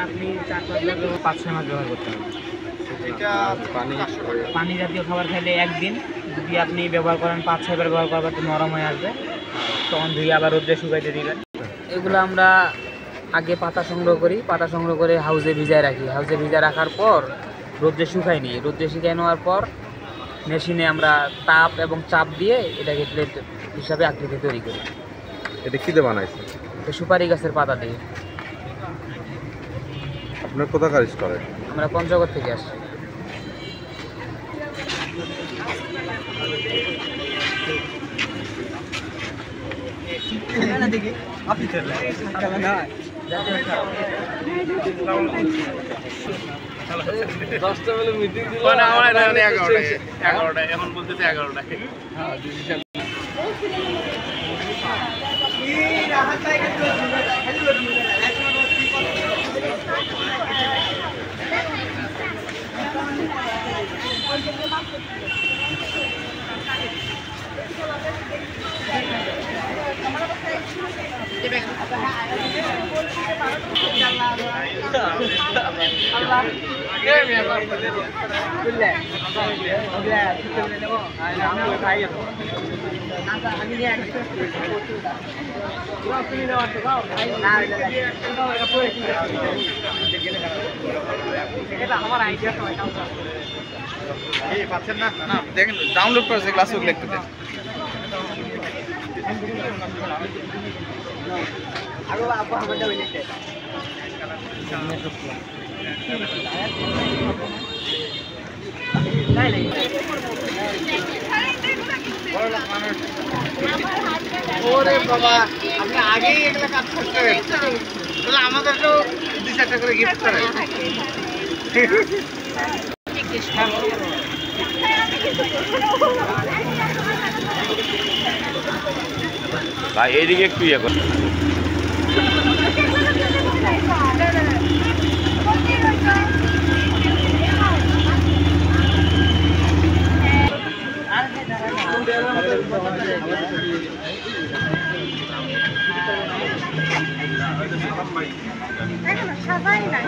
আপনি 4-5 মাস ব্যবহার করতে হবে। পানি জাতীয় খাবার খাইলে একদিন, যদি আপনি ব্যবহার করেন 5-6 বার ব্যবহার করবেন তো নরম হয়ে আসবে, তখন ধুয়ে আবার রোদ্রে শুকাইতে দিবেন। এগুলো আমরা আগে পাতা সংগ্রহ করি, পাতা সংগ্রহ করে হাউজে ভিজায় রাখি। হাউজে ভিজায় রাখার পর রোদ্রে শুকাই নিই। রোদ্রে শুকাই নেওয়ার পর মেশিনে আমরা তাপ এবং চাপ দিয়ে এটাকে প্লেট হিসাবে আকৃতি তৈরি করি। এটা কী দিয়ে বানাইছে? সুপারি গাছের পাতা দিয়ে। আপনার কোথাকার স্টলে? আমরা পঞ্চগড় থেকে আসি। এখন বলতেছে 11টায়। পাচ্ছেন না? না দেখেন ডাউনলোড করেছে ক্লাস ওগুলো একটু দেন। ওরে বাবা, আপনি আগেই এগুলো কাজ করতেন, তাহলে আমাদেরকেও 2-4টা করে গিফট করেন। ভাই এইদিকে একটু ইয়ে কর। সবাই নাই